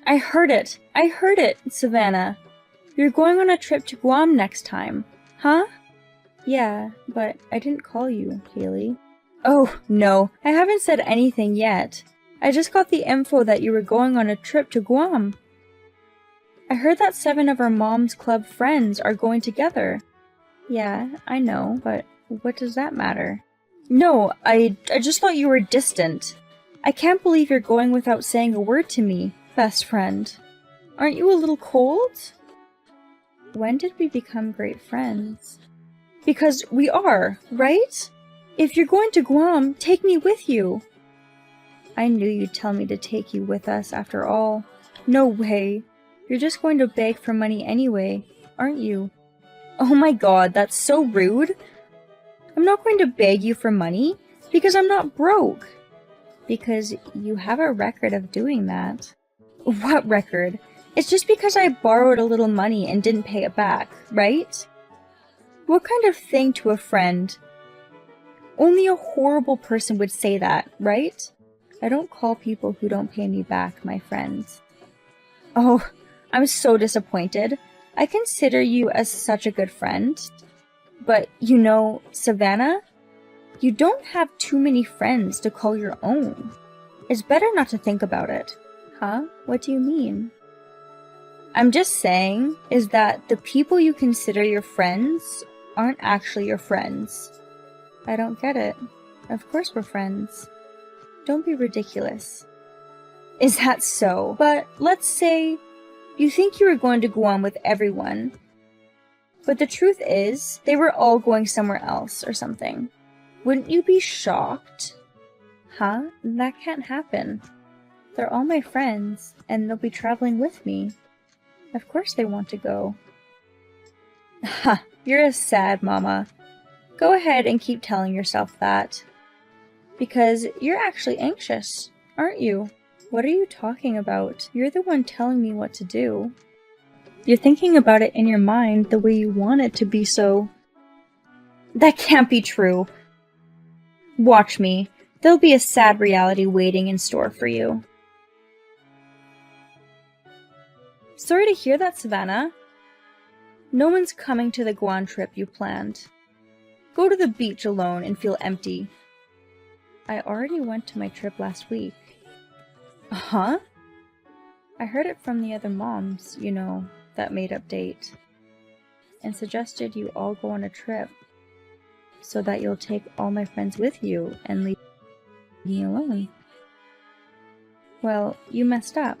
I heard it! I heard it, Savannah! You're going on a trip to Guam next time, huh? Yeah, but I didn't call you, Haley. Oh, no, I haven't said anything yet. I just got the info that you were going on a trip to Guam. I heard that 7 of our mom's club friends are going together. Yeah, I know, but what does that matter? No, I just thought you were distant. I can't believe you're going without saying a word to me, best friend. Aren't you a little cold? When did we become great friends? Because we are, right? If you're going to Guam, take me with you. I knew you'd tell me to take you with us after all. No way. You're just going to beg for money anyway, aren't you? Oh my god, that's so rude. I'm not going to beg you for money, because I'm not broke. Because you have a record of doing that. What record? It's just because I borrowed a little money and didn't pay it back, right? What kind of thing to a friend? Only a horrible person would say that, right? I don't call people who don't pay me back my friends. Oh, I'm so disappointed. I consider you as such a good friend. But, you know, Savannah, you don't have too many friends to call your own. It's better not to think about it. Huh? What do you mean? I'm just saying is that the people you consider your friends aren't actually your friends. I don't get it. Of course we're friends. Don't be ridiculous. Is that so? But let's say you think you were going to Guam with everyone, but the truth is they were all going somewhere else or something. Wouldn't you be shocked? Huh? That can't happen. They're all my friends, and they'll be traveling with me. Of course they want to go. Ha! You're a sad mama. Go ahead and keep telling yourself that. Because you're actually anxious, aren't you? What are you talking about? You're the one telling me what to do. You're thinking about it in your mind the way you want it to be, so... That can't be true. Watch me. There'll be a sad reality waiting in store for you. Sorry to hear that, Savannah. No one's coming to the Guam trip you planned. Go to the beach alone and feel empty. I already went to my trip last week. Huh? I heard it from the other moms, you know, that made-up date, and suggested you all go on a trip so that you'll take all my friends with you and leave me alone. Well, you messed up.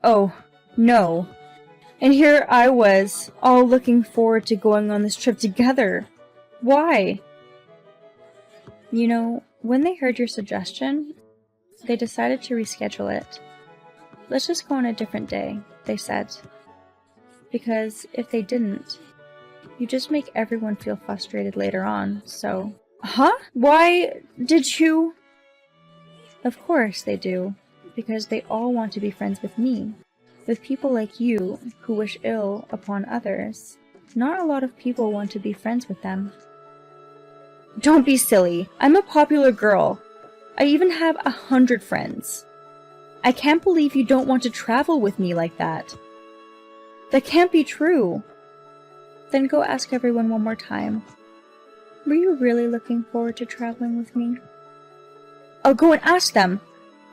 Oh, no. And here I was, all looking forward to going on this trip together. Why? You know, when they heard your suggestion, they decided to reschedule it. Let's just go on a different day, they said. Because if they didn't, you just make everyone feel frustrated later on, so... Huh? Why did you... Of course they do, because they all want to be friends with me. With people like you, who wish ill upon others. Not a lot of people want to be friends with them. Don't be silly. I'm a popular girl. I even have 100 friends. I can't believe you don't want to travel with me like that. That can't be true. Then go ask everyone one more time. Were you really looking forward to traveling with me? I'll go and ask them.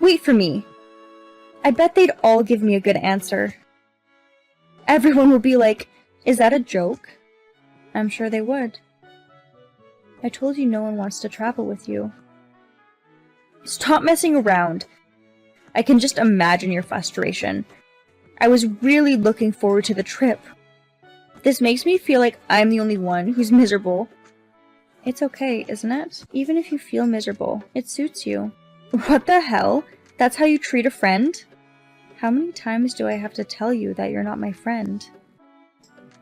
Wait for me. I bet they'd all give me a good answer. Everyone will be like, is that a joke? I'm sure they would. I told you no one wants to travel with you. Stop messing around. I can just imagine your frustration. I was really looking forward to the trip. This makes me feel like I'm the only one who's miserable. It's okay, isn't it? Even if you feel miserable, it suits you. What the hell? That's how you treat a friend? How many times do I have to tell you that you're not my friend?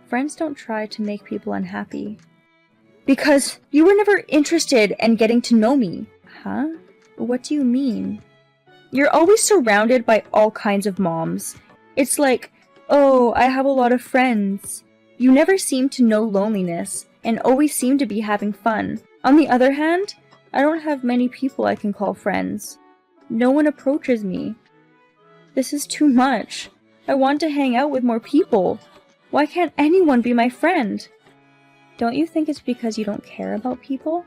Friends don't try to make people unhappy. Because you were never interested in getting to know me. Huh? What do you mean? You're always surrounded by all kinds of moms. It's like, oh, I have a lot of friends. You never seem to know loneliness, and always seem to be having fun. On the other hand, I don't have many people I can call friends. No one approaches me. This is too much. I want to hang out with more people. Why can't anyone be my friend? Don't you think it's because you don't care about people?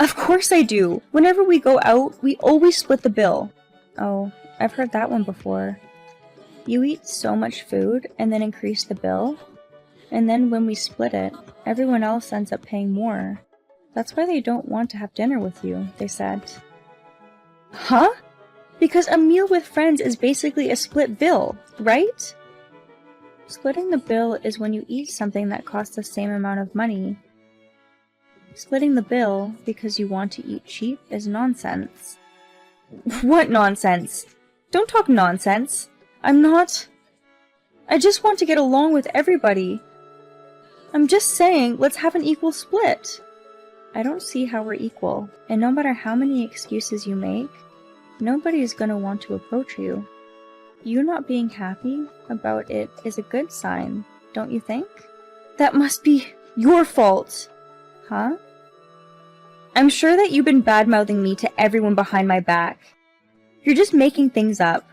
Of course I do. Whenever we go out, we always split the bill. Oh, I've heard that one before. You eat so much food and then increase the bill, and then when we split it, everyone else ends up paying more. That's why they don't want to have dinner with you, they said. Huh? Because a meal with friends is basically a split bill, right? Splitting the bill is when you eat something that costs the same amount of money. Splitting the bill because you want to eat cheap is nonsense. What nonsense? Don't talk nonsense. I just want to get along with everybody. I'm just saying, let's have an equal split. I don't see how we're equal, and no matter how many excuses you make, nobody's gonna want to approach you. You not being happy about it is a good sign, don't you think? That must be your fault. Huh? I'm sure that you've been bad-mouthing me to everyone behind my back. You're just making things up.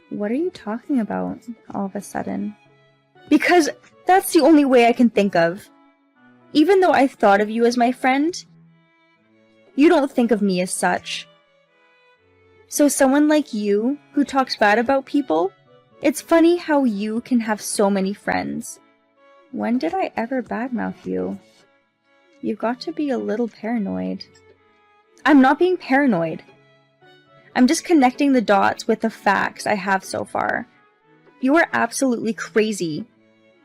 What are you talking about, all of a sudden? Because that's the only way I can think of. Even though I've thought of you as my friend, you don't think of me as such. So someone like you, who talks bad about people, it's funny how you can have so many friends. When did I ever badmouth you? You've got to be a little paranoid. I'm not being paranoid. I'm just connecting the dots with the facts I have so far. You are absolutely crazy.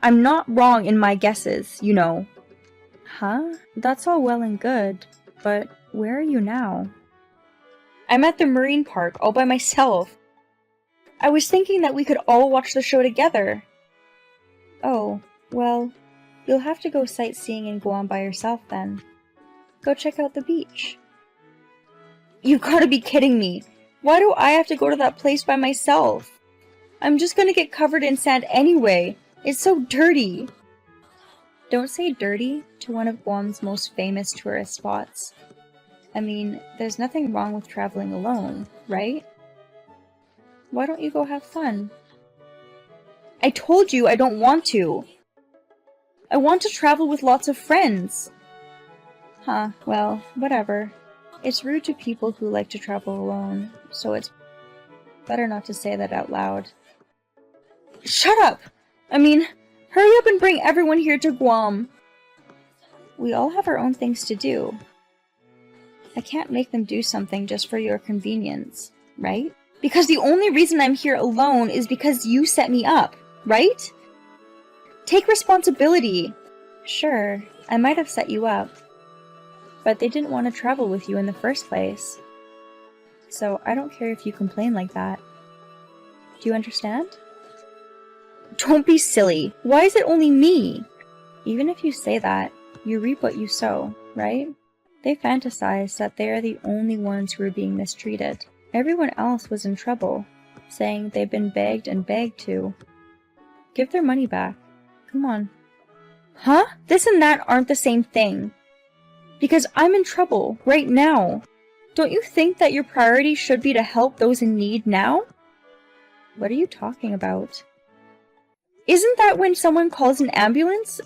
I'm not wrong in my guesses, you know. Huh? That's all well and good, but where are you now? I'm at the marine park all by myself. I was thinking that we could all watch the show together. Oh, well, you'll have to go sightseeing in Guam by yourself then. Go check out the beach. You've got to be kidding me. Why do I have to go to that place by myself? I'm just gonna get covered in sand anyway. It's so dirty. Don't say dirty to one of Guam's most famous tourist spots. I mean, there's nothing wrong with traveling alone, right? Why don't you go have fun? I told you I don't want to. I want to travel with lots of friends. Huh, well, whatever. It's rude to people who like to travel alone, so it's better not to say that out loud. Shut up! I mean, hurry up and bring everyone here to Guam. We all have our own things to do. I can't make them do something just for your convenience, right? Because the only reason I'm here alone is because you set me up, right? Take responsibility. Sure, I might have set you up, but they didn't want to travel with you in the first place. So I don't care if you complain like that. Do you understand? Don't be silly. Why is it only me? Even if you say that, you reap what you sow, right? They fantasize that they are the only ones who are being mistreated. Everyone else was in trouble, saying they've been begged and begged to. Give their money back. Come on. Huh? This and that aren't the same thing. Because I'm in trouble, right now. Don't you think that your priority should be to help those in need now? What are you talking about? Isn't that when someone calls an ambulance?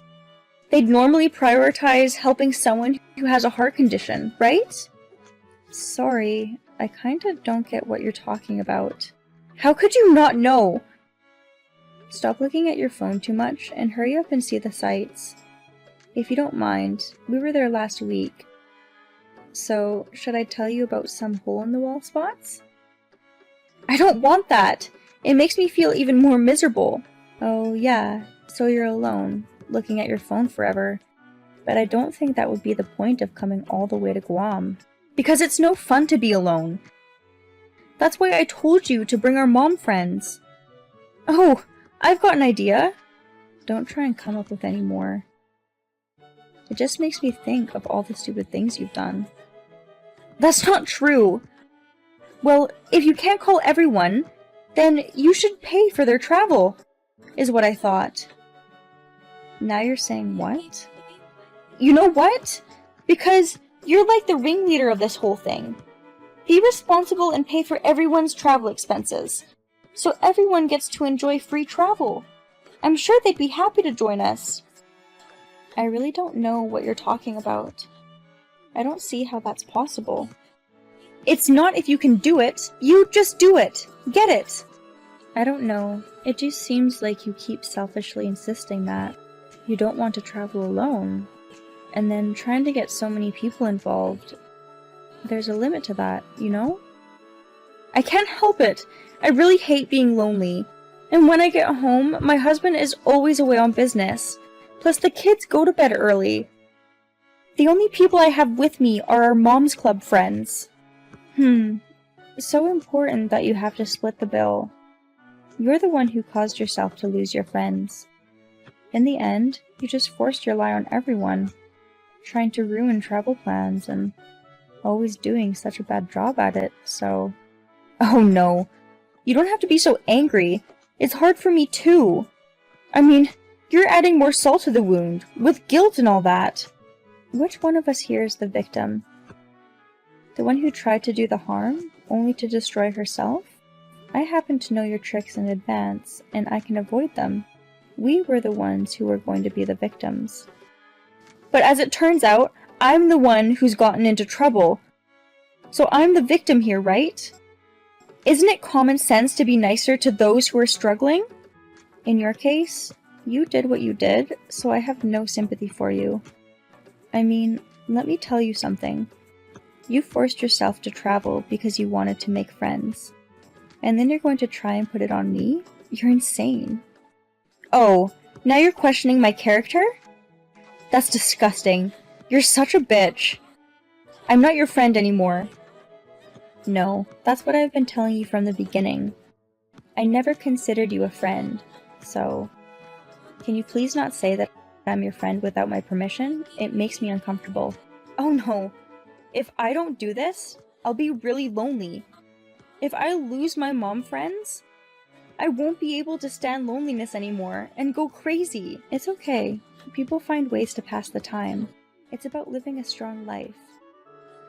They'd normally prioritize helping someone who has a heart condition, right? Sorry, I kinda don't get what you're talking about. How could you not know? Stop looking at your phone too much and hurry up and see the sights. If you don't mind, we were there last week. So, should I tell you about some hole-in-the-wall spots? I don't want that! It makes me feel even more miserable. Oh yeah, so you're alone, looking at your phone forever. But I don't think that would be the point of coming all the way to Guam. Because it's no fun to be alone. That's why I told you to bring our mom friends. Oh, I've got an idea. Don't try and come up with any more. It just makes me think of all the stupid things you've done. That's not true! Well, if you can't call everyone, then you should pay for their travel, is what I thought. Now you're saying what? You know what? Because you're like the ringleader of this whole thing. Be responsible and pay for everyone's travel expenses, so everyone gets to enjoy free travel. I'm sure they'd be happy to join us. I really don't know what you're talking about. I don't see how that's possible. It's not if you can do it. You just do it. Get it? I don't know. It just seems like you keep selfishly insisting that you don't want to travel alone, and then trying to get so many people involved. There's a limit to that, you know? I can't help it. I really hate being lonely. And when I get home, my husband is always away on business. Plus the kids go to bed early. The only people I have with me are our mom's club friends. So important that you have to split the bill. You're the one who caused yourself to lose your friends. In the end, you just forced your lie on everyone, trying to ruin travel plans and always doing such a bad job at it, so... Oh no, you don't have to be so angry. It's hard for me too. I mean, you're adding more salt to the wound, with guilt and all that. Which one of us here is the victim? The one who tried to do the harm, only to destroy herself? I happen to know your tricks in advance, and I can avoid them. We were the ones who were going to be the victims. But as it turns out, I'm the one who's gotten into trouble. So I'm the victim here, right? Isn't it common sense to be nicer to those who are struggling? In your case, you did what you did, so I have no sympathy for you. I mean, let me tell you something. You forced yourself to travel because you wanted to make friends. And then you're going to try and put it on me? You're insane. Oh, now you're questioning my character? That's disgusting. You're such a bitch. I'm not your friend anymore. No, that's what I've been telling you from the beginning. I never considered you a friend, so... Can you please not say that I'm your friend without my permission? It makes me uncomfortable. Oh no. If I don't do this, I'll be really lonely. If I lose my mom friends, I won't be able to stand loneliness anymore and go crazy. It's okay. People find ways to pass the time. It's about living a strong life.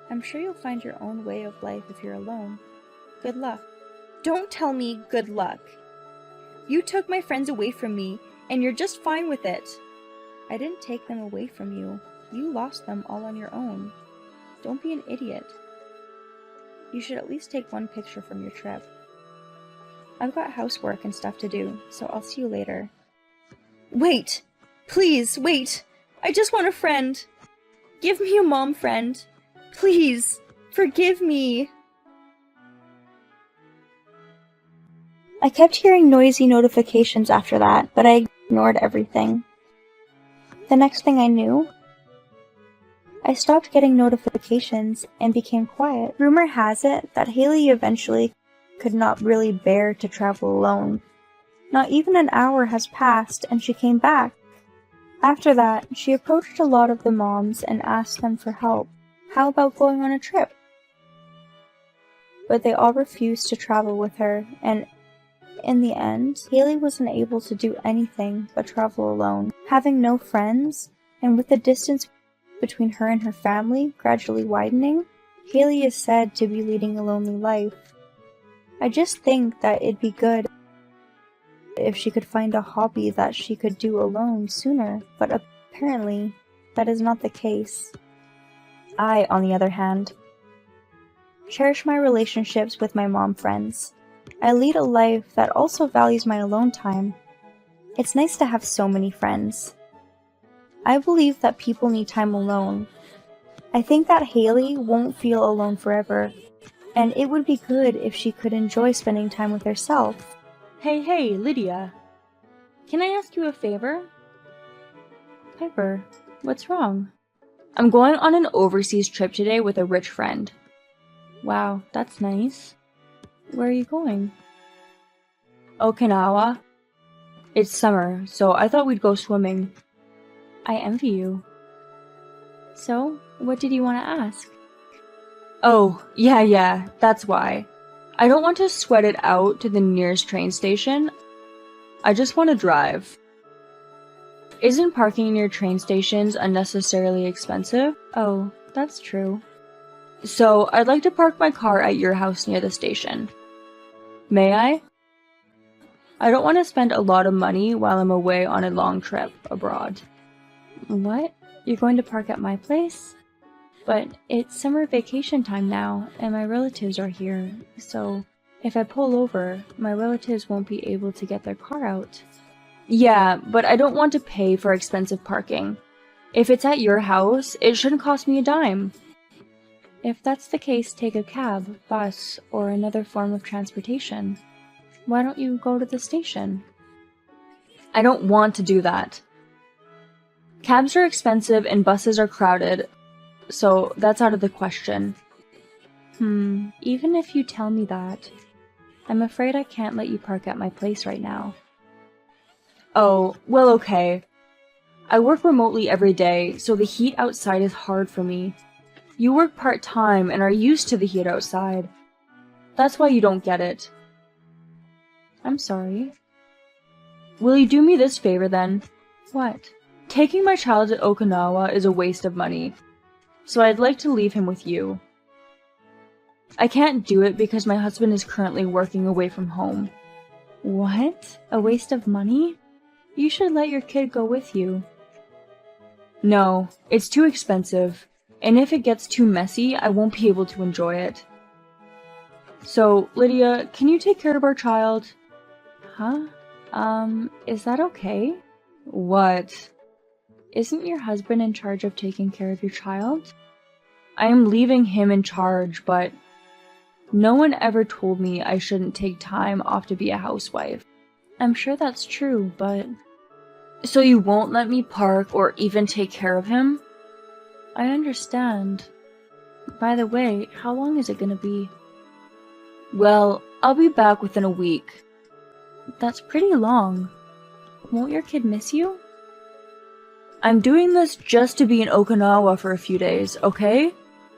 I'm sure you'll find your own way of life if you're alone. Good luck. Don't tell me good luck. You took my friends away from me, and you're just fine with it. I didn't take them away from you. You lost them all on your own. Don't be an idiot. You should at least take one picture from your trip. I've got housework and stuff to do, so I'll see you later. Wait! Please, wait! I just want a friend! Give me a mom friend! Please! Forgive me! I kept hearing noisy notifications after that, but I ignored everything. The next thing I knew, I stopped getting notifications and became quiet. Rumor has it that Haley eventually could not really bear to travel alone. Not even an hour has passed and she came back. After that, she approached a lot of the moms and asked them for help. How about going on a trip? But they all refused to travel with her, and in the end, Haley wasn't able to do anything but travel alone. Having no friends, and with the distance between her and her family gradually widening, Haley is said to be leading a lonely life. I just think that it'd be good if she could find a hobby that she could do alone sooner, but apparently that is not the case. I, on the other hand, cherish my relationships with my mom friends. I lead a life that also values my alone time. It's nice to have so many friends. I believe that people need time alone. I think that Haley won't feel alone forever, and it would be good if she could enjoy spending time with herself. Hey, Lydia. Can I ask you a favor? Piper, what's wrong? I'm going on an overseas trip today with a rich friend. Wow, that's nice. Where are you going? Okinawa. It's summer, so I thought we'd go swimming. I envy you. So, what did you want to ask? Oh, yeah, that's why. I don't want to sweat it out to the nearest train station. I just want to drive. Isn't parking near train stations unnecessarily expensive? Oh, that's true. So, I'd like to park my car at your house near the station. May I? I don't want to spend a lot of money while I'm away on a long trip abroad. What? You're going to park at my place? But it's summer vacation time now, and my relatives are here, so if I pull over, my relatives won't be able to get their car out. Yeah, but I don't want to pay for expensive parking. If it's at your house, it shouldn't cost me a dime. If that's the case, take a cab, bus, or another form of transportation. Why don't you go to the station? I don't want to do that. Cabs are expensive and buses are crowded, so that's out of the question. Even if you tell me that, I'm afraid I can't let you park at my place right now. Oh, well, okay. I work remotely every day, so the heat outside is hard for me. You work part-time and are used to the heat outside. That's why you don't get it. I'm sorry. Will you do me this favor then? What? Taking my child to Okinawa is a waste of money, so I'd like to leave him with you. I can't do it because my husband is currently working away from home. What? A waste of money? You should let your kid go with you. No, it's too expensive, and if it gets too messy, I won't be able to enjoy it. So, Lydia, can you take care of our child? Huh? Is that okay? What? Isn't your husband in charge of taking care of your child? I am leaving him in charge, but no one ever told me I shouldn't take time off to be a housewife. I'm sure that's true, but... So you won't let me park or even take care of him? I understand. By the way, how long is it gonna be? Well, I'll be back within a week. That's pretty long. Won't your kid miss you? I'm doing this just to be in Okinawa for a few days, okay?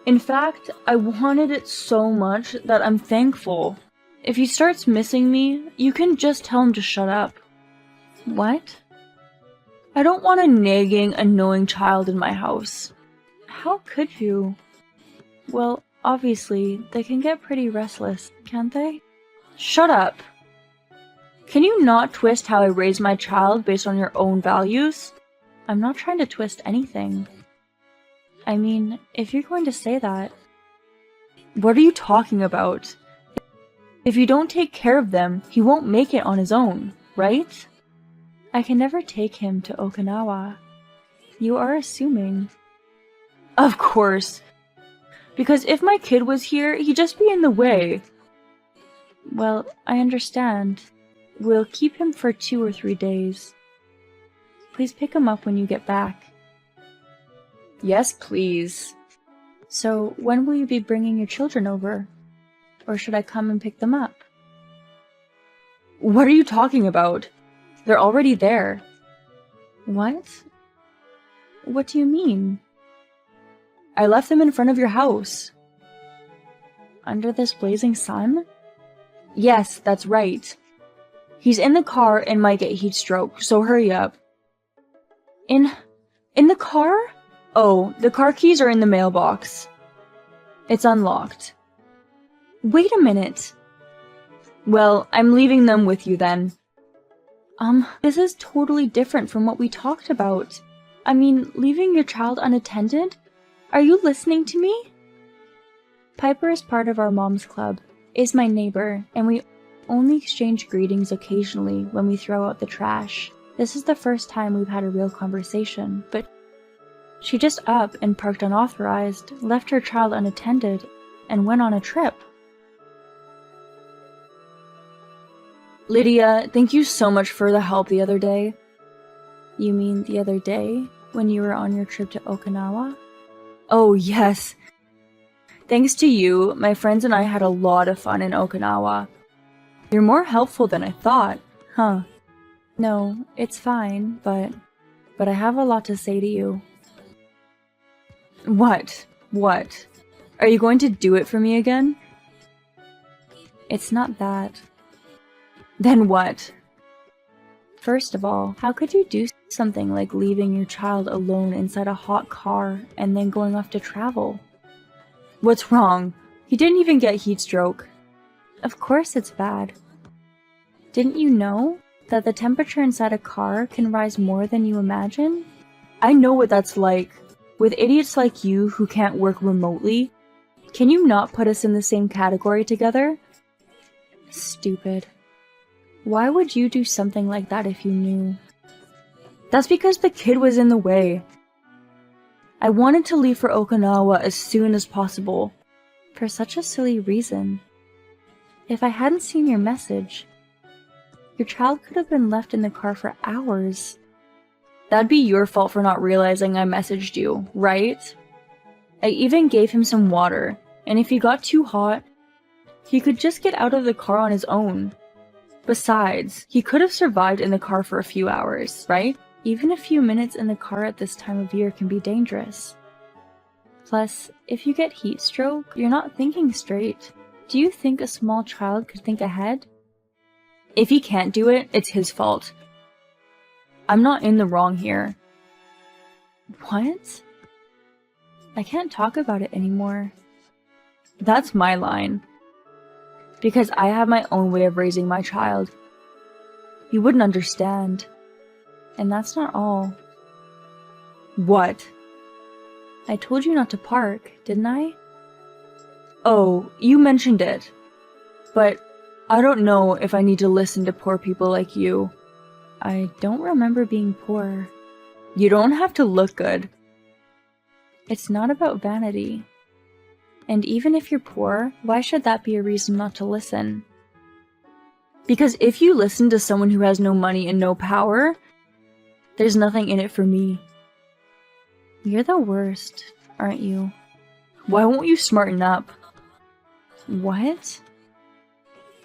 In fact, I wanted it so much that I'm thankful. If he starts missing me, you can just tell him to shut up. What? I don't want a nagging, annoying child in my house. How could you? Well, obviously, they can get pretty restless, can't they? Shut up. Can you not twist how I raise my child based on your own values? I'm not trying to twist anything. I mean, if you're going to say that... What are you talking about? If you don't take care of them, he won't make it on his own, right? I can never take him to Okinawa. You are assuming. Of course. Because if my kid was here, he'd just be in the way. Well, I understand. We'll keep him for 2 or 3 days. Please pick him up when you get back. Yes, please. So, when will you be bringing your children over? Or should I come and pick them up? What are you talking about? They're already there. What? What do you mean? I left them in front of your house. Under this blazing sun? Yes, that's right. He's in the car and might get heat stroke, so hurry up. In the car? Oh, the car keys are in the mailbox. It's unlocked. Wait a minute. Well, I'm leaving them with you then. This is totally different from what we talked about. I mean, leaving your child unattended? Are you listening to me? Piper is part of our mom's club, is my neighbor, and we only exchange greetings occasionally when we throw out the trash. This is the first time we've had a real conversation, but she just up and parked unauthorized, left her child unattended, and went on a trip. Lydia, thank you so much for the help the other day. You mean the other day, when you were on your trip to Okinawa? Oh, yes. Thanks to you, my friends and I had a lot of fun in Okinawa. You're more helpful than I thought, huh? No, it's fine, but I have a lot to say to you. What? What? Are you going to do it for me again? It's not that. Then what? First of all, how could you do something like leaving your child alone inside a hot car and then going off to travel? What's wrong? He didn't even get heat stroke. Of course it's bad. Didn't you know that the temperature inside a car can rise more than you imagine? I know what that's like. With idiots like you who can't work remotely, can you not put us in the same category together? Stupid. Why would you do something like that if you knew? That's because the kid was in the way. I wanted to leave for Okinawa as soon as possible. For such a silly reason. If I hadn't seen your message, your child could have been left in the car for hours. That'd be your fault for not realizing I messaged you, right? I even gave him some water, and if he got too hot, he could just get out of the car on his own. Besides, he could have survived in the car for a few hours, right? Even a few minutes in the car at this time of year can be dangerous. Plus, if you get heat stroke, you're not thinking straight. Do you think a small child could think ahead? If he can't do it, it's his fault. I'm not in the wrong here. What? I can't talk about it anymore. That's my line. Because I have my own way of raising my child. You wouldn't understand. And that's not all. What? I told you not to park, didn't I? Oh, you mentioned it. But I don't know if I need to listen to poor people like you. I don't remember being poor. You don't have to look good. It's not about vanity. And even if you're poor, why should that be a reason not to listen? Because if you listen to someone who has no money and no power, there's nothing in it for me. You're the worst, aren't you? Why won't you smarten up? What?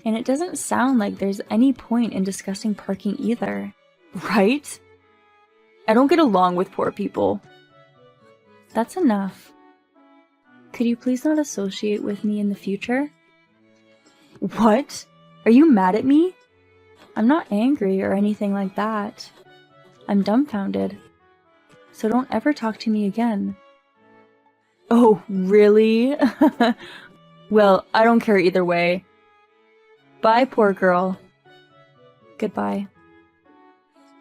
And it doesn't sound like there's any point in discussing parking either. Right? I don't get along with poor people. That's enough. Could you please not associate with me in the future? What? Are you mad at me? I'm not angry or anything like that. I'm dumbfounded. So don't ever talk to me again. Oh, really? Well, I don't care either way. Bye, poor girl. Goodbye.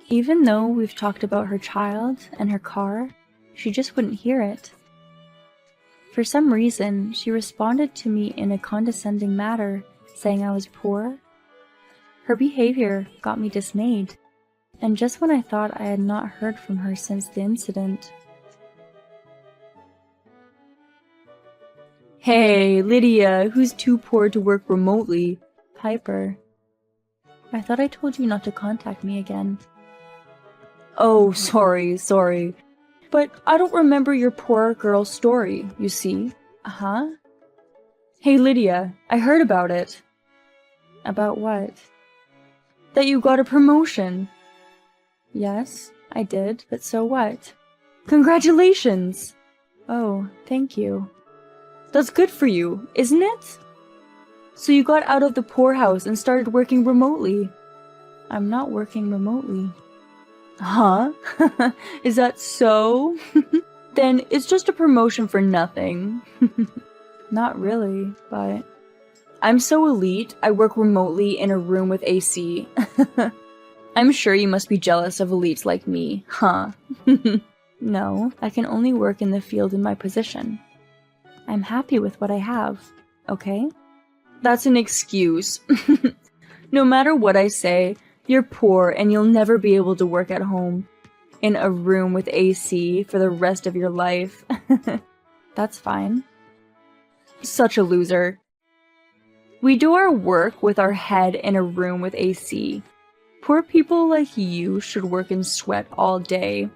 Even though we've talked about her child and her car, she just wouldn't hear it. For some reason, she responded to me in a condescending manner, saying I was poor. Her behavior got me dismayed, and just when I thought I had not heard from her since the incident. Hey, Lydia, who's too poor to work remotely? Piper. I thought I told you not to contact me again. Oh, sorry. But I don't remember your poor girl story, you see. Huh? Hey, Lydia, I heard about it. About what? That you got a promotion. Yes, I did, but so what? Congratulations! Oh, thank you. That's good for you, isn't it? So you got out of the poorhouse and started working remotely. I'm not working remotely. Huh? Is that so? Then it's just a promotion for nothing. Not really, but... I'm so elite, I work remotely in a room with AC. I'm sure you must be jealous of elites like me, huh? No, I can only work in the field in my position. I'm happy with what I have, okay? That's an excuse. No matter what I say, you're poor and you'll never be able to work at home in a room with AC for the rest of your life. That's fine. Such a loser. We do our work with our head in a room with AC. Poor people like you should work in sweat all day.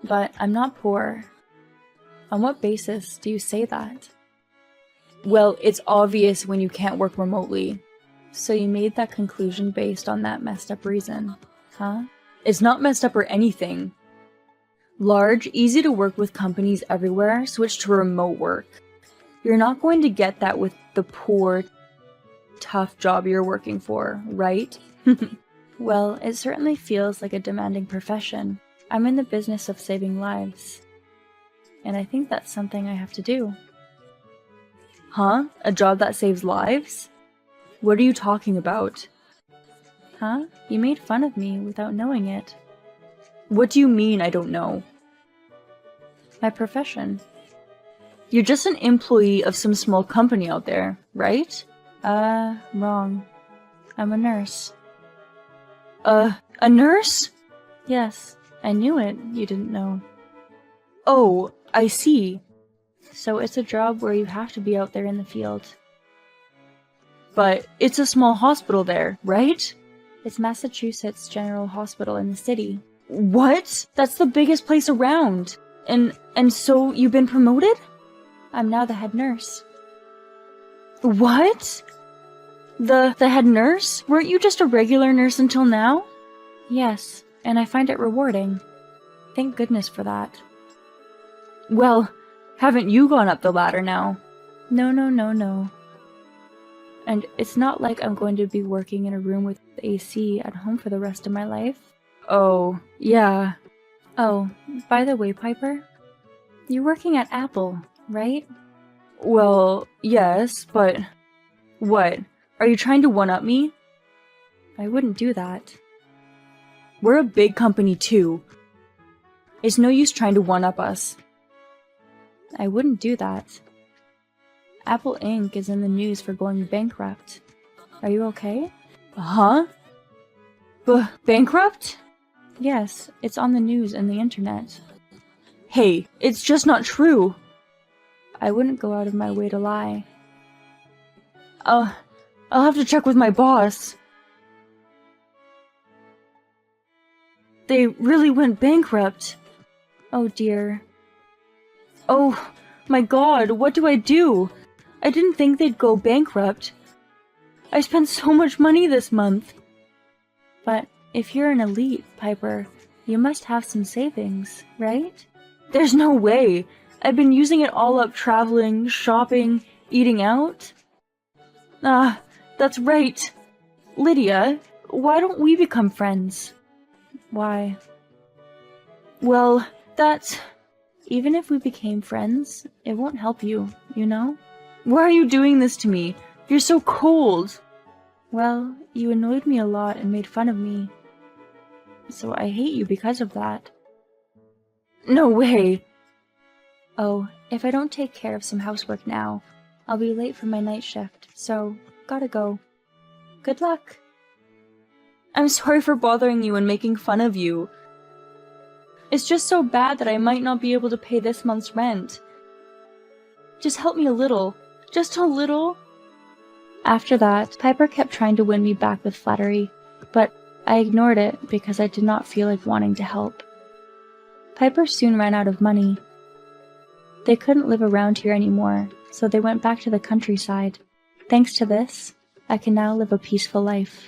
But I'm not poor. On what basis do you say that? Well, it's obvious when you can't work remotely. So you made that conclusion based on that messed up reason, huh? It's not messed up or anything. Large, easy to work with companies everywhere switch to remote work. You're not going to get that with the poor, tough job you're working for, right? Well, it certainly feels like a demanding profession. I'm in the business of saving lives. And I think that's something I have to do. Huh? A job that saves lives? What are you talking about? Huh? You made fun of me without knowing it. What do you mean I don't know? My profession. You're just an employee of some small company out there, right? Wrong. I'm a nurse. A nurse? Yes, I knew it. You didn't know. Oh, I see. So it's a job where you have to be out there in the field. But it's a small hospital there, right? It's Massachusetts General Hospital in the city. What? That's the biggest place around. And so you've been promoted? I'm now the head nurse. What? The head nurse? Weren't you just a regular nurse until now? Yes, and I find it rewarding. Thank goodness for that. Well, haven't you gone up the ladder now? No. And it's not like I'm going to be working in a room with AC at home for the rest of my life. Oh, yeah. Oh, by the way, Piper, you're working at Apple, right? Well, yes, but... What? Are you trying to one-up me? I wouldn't do that. We're a big company too. It's no use trying to one-up us. I wouldn't do that. Apple Inc. is in the news for going bankrupt. Are you okay? Huh? Bankrupt? Yes, it's on the news and the internet. Hey, it's just not true. I wouldn't go out of my way to lie. I'll have to check with my boss. They really went bankrupt. Oh dear. Oh my god, what do I do? I didn't think they'd go bankrupt. I spent so much money this month. But if you're an elite, Piper, you must have some savings, right? There's no way. I've been using it all up traveling, shopping, eating out. That's right. Lydia, why don't we become friends? Why? Well, that's... Even if we became friends, it won't help you, you know? Why are you doing this to me? You're so cold. Well, you annoyed me a lot and made fun of me. So I hate you because of that. No way. Oh, if I don't take care of some housework now, I'll be late for my night shift, so gotta go. Good luck. I'm sorry for bothering you and making fun of you. It's just so bad that I might not be able to pay this month's rent. Just help me a little. Just a little. After that, Piper kept trying to win me back with flattery, but I ignored it because I did not feel like wanting to help. Piper soon ran out of money. They couldn't live around here anymore, so they went back to the countryside. Thanks to this, I can now live a peaceful life.